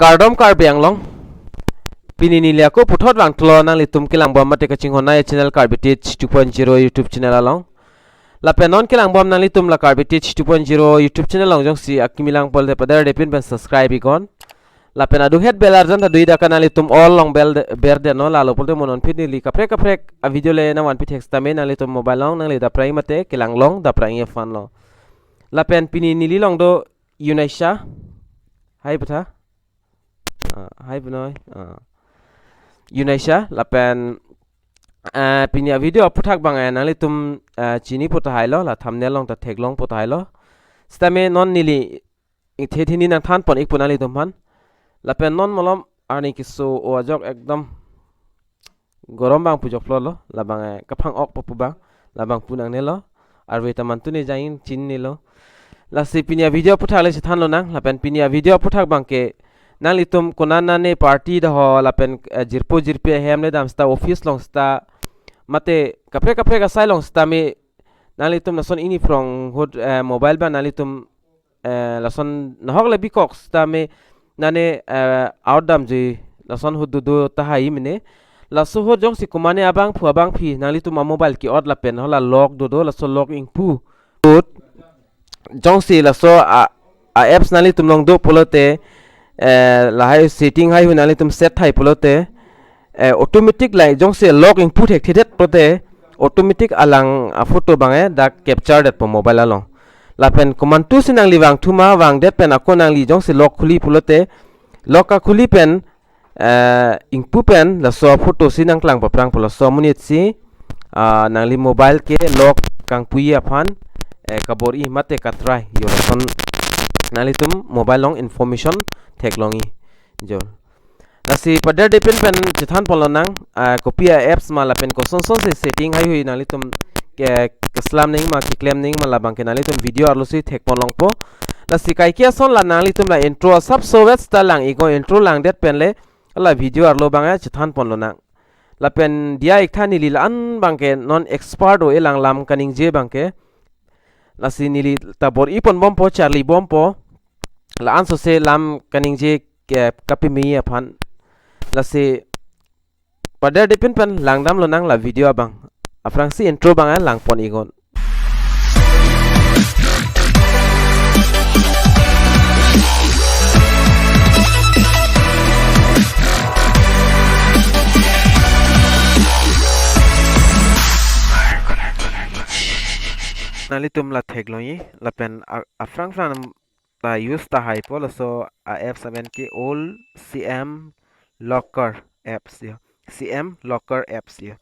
Kardom Karbi long pininilia ko puthot wang tlo nang litum kilang bom mate kaching honai channel Karbi 2.0 YouTube channel along la penon kilang bom nang litum la Karbi 2.0 YouTube channel long jong si akimilang pol de padar de pin ben subscribe ikon la pena du het bel arjan ta duida kana litum all long bel berde no la lo pol de monon pinili kaprek a video le na wan pi text tamen nang litum mobile long nang le da prai mate kilang long da prai fan long la pen pinili long do Yunaisha hai patha hai benoy Yunaisha lapen pinya video puthak bang nang litum chini puta hailo la thumbnail long ta thek long puta hailo stame non nili the thini nang than pon ik punali tum han lapen non molom arni kiso o ajok ekdam gorom bang pujok flo lo labang kaphang ok popu bang labang punang nelo arwe taman tuni jain chin nilo la si pinya video puthak le than lo nang lapen pinya video puthak bang ke nang litum konana ne party da ho lapen jirpe hem le dam sta office long sta mate kapre ka sai long sta me nang litum na son ini from hod mobile ba nang litum la son na hok le bikok sta me nane out dam ji la son hod do ta hai mine la so ho jong si kumane abang phi nang litum mobile ki od la pen ho la log do la so log ing pu jong si la so a apps nang litum long do polote la hai setting hai hunali tum set thai polote automatic lai jong se log input hek thidet pote automatic alang a photo bange da capture dat po mobile along la pen command tu sinang liwang thuma wang det pen akonang li jong se log khuli polote log ka khuli pen input pen la so photo sinang klang paprang polo so munit si nang li mobile ke log kang puya phan kabori mate katrai yo son nalitum mobile long information thek longi jo nasi pada depend pen chithan polonang Kopi apps mala pen Koson se setting hai hui nalitum ke keslam ning ma ki claim ning mala bang ke nalitum video arlosi thek polong po nasi kai kia son la nalitum la intro sub so wet sta lang ego intro lang det pen le la video arlo bang chithan polonang la pen dia ikthani lil an bang ke non expert o elang lam kaning je bang ke nasi nili tabor ipon bompo Charlie bompo la anso se lam kaning je kapi mi aphan la se pada depend pan langdam lo nang la video abang afrang si intro bang lang pon igon nalitum la thekloyi la pen afrang la use ta hai po so apps amen ki all cm locker apps ya cm locker apps ya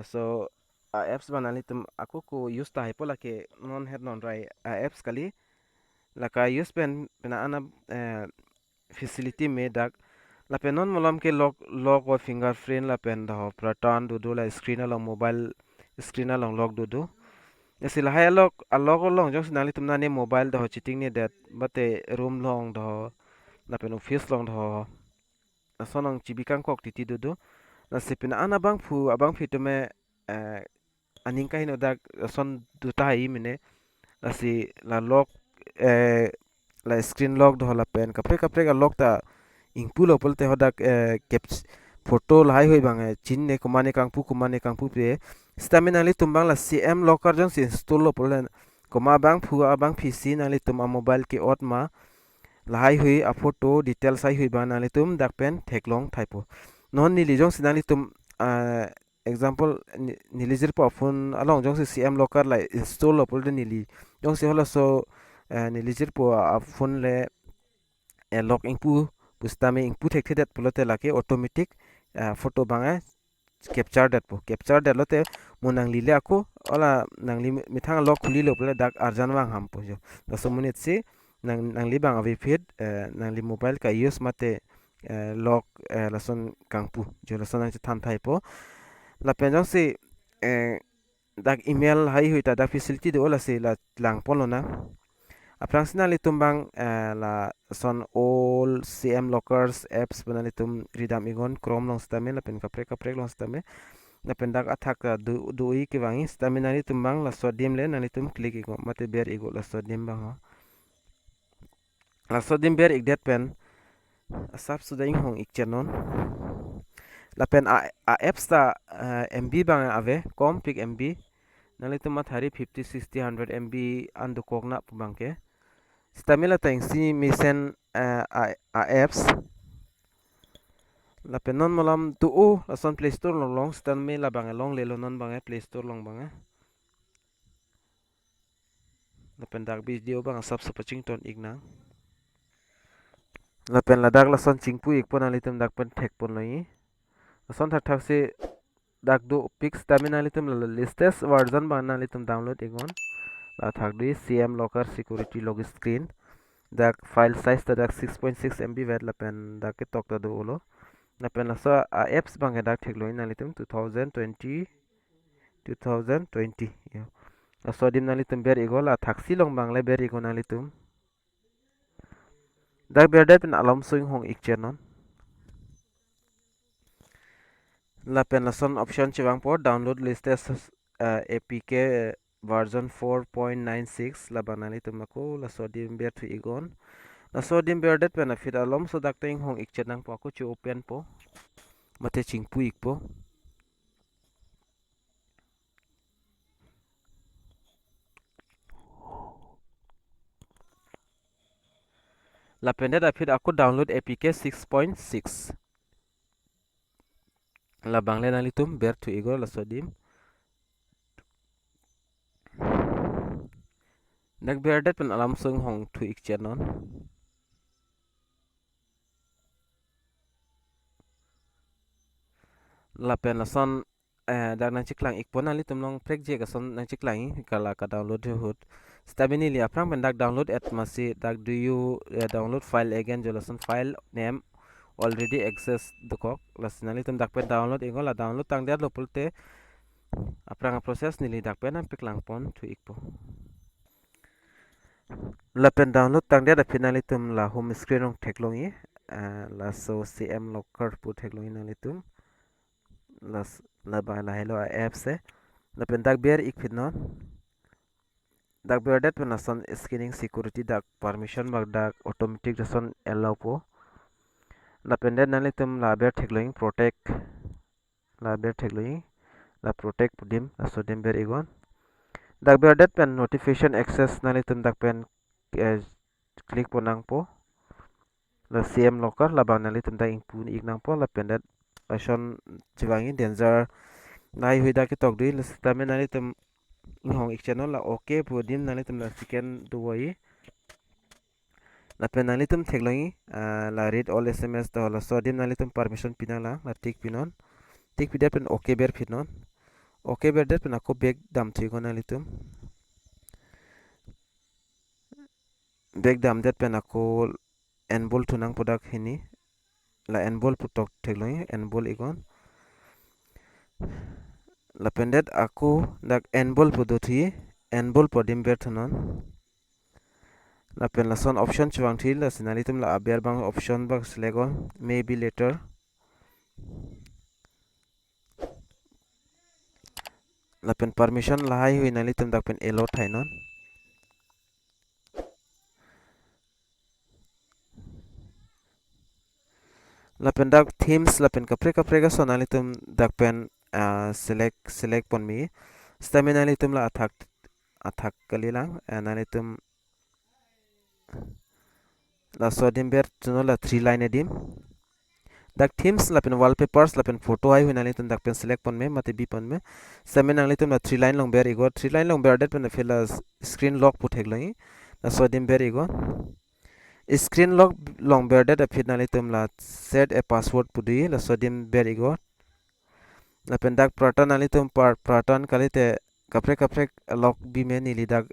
so apps banali tum aku ko use ta hai po la ke non head non rai apps kali la ka use pen pena ana facility me dak la pen non molom ke lock or fingerprint la pen da pratan do la screen along mobile screen along lock do Esil hai alok long jong sinali tumna ne mobile da cheating ne dat bate room long da na pen office long da na sonong chibikang kok titi do na sipin ana bang phu abang fitume aning kai no da son du ta hi mine na si la lock la screen lock da la pen kapre ga lock ta ingpulo polte hodak caps photo lai hoi bang chin ne kumane kang pu pe stamina li tumbang la cm locker jong si install lo polen koma bang phu abang pc na li tum mobile ke ot ma lai hui a photo details ai hui bana li tum dak pen theklong thaipo non ni li jong si na li tum example ni li zir po phone along jong si cm locker la install lo polen ni li jong si hola so ni li zir po phone le lock input pustame input thek that polote la ke automatic photo banga capture that lote munang lile ako ola nang li mithang lock khuli lo pole dak arjan wang ham po jo da somunit si nang li bang avi feed nang li mobile ka use mate lock la son kangpu jo la son ang than thai po la penjong si dak email hai huita dak facility de ola si la lang polona aprang sinali tumbang la son all cm lockers apps banali tum ridam igon chrome long stame la pen kapre long stame na pen dak athak du i ki wangi stame nali tumbang la sodim le nali tum click igo mate ber igo la sodim bang la sodim ber ik det pen asap sudah inghong ikchenon lapen a apps ta MB bang ave kom pik MB nali tu mathari 50 60 100 MB andu kokna pubangke stamila ta ingsi misen a apps lapen non malam tu lason Play Store long long stamila bang long lelo non bang Play Store long bang lapen dak video bang asap sapaching ton ignang lapen ladak lason chingpu ikpon alitum dak pen thek pon loi lason thak thak se dak do pix terminal alitum latest version bang alitum download igon la thak dui CM locker security log screen dak file size ta dak 6.6 MB vet lapen dak ke tok ta do ulo lapen laso apps bang dak thek loi alitum 2020 yo laso dim alitum ber igol la thak silong bang le ber igon alitum dak ber pen alam swing hong ikchenon lapen lason option chewang po download latest APK version 4.96 labanali tumako lasodim ber tu igon lasodim ber det pen afit alom so dakting hong ikchenang po aku chu open po mate chingpu ikpo lapen det afit aku download APK 6.6 labanglen alitum ber tu igor lasodim dak ber det pen alam sung hong tu ikchenon lapen lason dak nang chiklang ikpon alitum long prek je kason nang chiklang kala ka download hut stabini li aprang pen dak download at masi dak do you download file again jo lason file name already access dukok lasinali tum dak pen download ingo la download tang dia lopulte aprang proses nili dak pen piklang pon tu ikpo la pen download tang dia da finali tum la home screen ong theklongi la so CM locker pu theklongi nali tum las la ba la hello apps se la pen dak ber ik fitnon dak ber dat pen lason scanning security dak permission bak dak automatic lason allow po la pen det nali tum la ber theklongi protect la ber theklongi la protect pudim la sodim ber igon dak ber det pen notification access nali tum dak pen klik ponang po la CM locker la bang nali tum dak ingpu ignang po la pen det ason chiwangi danger nai hui dak tok dui la stame nali tum inghong ik channel la okay pudim nali tum la chicken duwai la pen nali tum theklongi la read all SMS da la sodim nali tum permission pinala la tik pinon tik pidet pen okay ber pinon okay ber det pen aku back dam thigon nali tum back dam det pen aku enbol tunang product hini la enbol putok thekloi enbol igon la pendet aku dak enbol pudothi enbol podim ber thunon la pen lason option chuang thil la sinali tum la aber bang option bak select maybe later la pen permission la hai hui nali tum dak pen allow thainon la pen dak themes la pen kapre kapre ga sonali tum dak pen select pon mi stamina li tum la athak kalilang nali tum la sodim ber tuno la 3 line edim dak themes la pen wallpapers la pen photo ai hunali tum dak pen select pon me mate bi pon me stamina li tum la 3 line long ber igo 3 line long ber det pen fela screen lock put heglai la sodim ber igo screen lock long ber det finali tum la set a password pudi la sodim ber igo la pen dak pattern ali tum pattern kalite kapre kapre lock bi me nili dak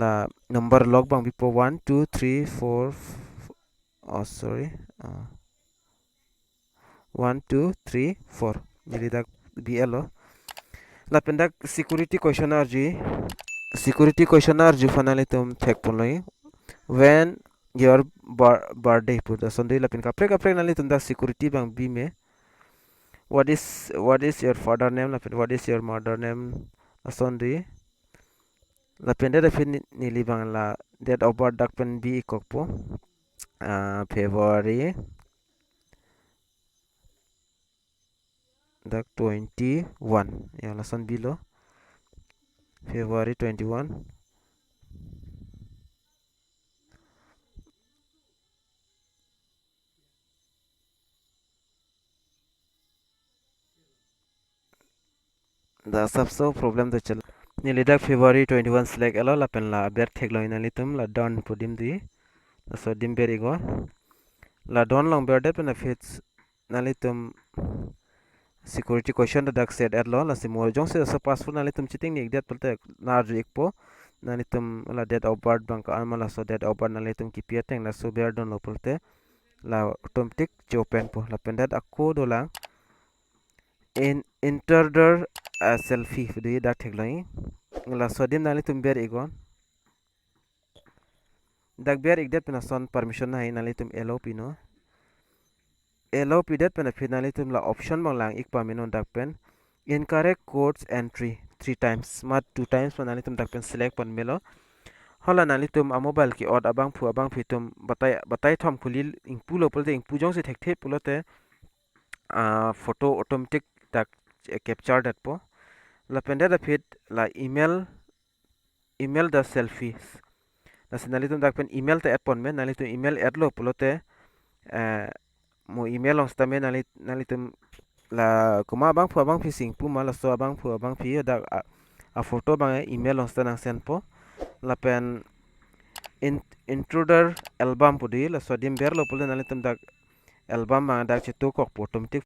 la number lock bang bipo 1 2 3 4 oh sorry 1 2 3 4 nili dak blo la pen dak security questionnaire ju fanali tum check ponloi when your birthday put sondoi la pen kapre kapre nali tum dak security bang bi me what is your father name la pen what is your mother name sondoi la pen da fin nili bang la date of birth dak pen bi kokpo February dak 21 ya lasan bilo February 21 da sabso problem da chal ni lidak February 21 select alo la pen la ber thek lo inali tum la don pudim di so dim ber igo la don long ber de pen fits nali tum security question da dak set lo la simo jong se so passport nali tum chiting ni det pelte na ju ikpo nali tum la date of birth bank amala so date of birth nali tum ki pia teng la so ber don lo pelte la automatic open po la pen dat akko do la in enter selfie video dak thek lo la so dim nali tum ber igon dak ber igdet pena son permission na nali tum allow pino allow pidet pena finally tum la option bang lang ik pamino dak pen incorrect codes entry 3 times mat 2 times nali tum dak pen select pon melo hola nali tum amobile ki od abang phi tum batai thom khulil ing pulo polte ing pujong se thek the pulote photo automatic dak capture dat po la pen da fit la email da selfies nali tum dak pen email te add pon men nali tum email add lo pulote mo email ong stame nali tum la kuma abang phi sing pu mala so abang phi da a photo bang email ong sta nang send po la pen intruder album pudi la so dim ber lo pul nali tum dak album bang dak chitu kok po automatic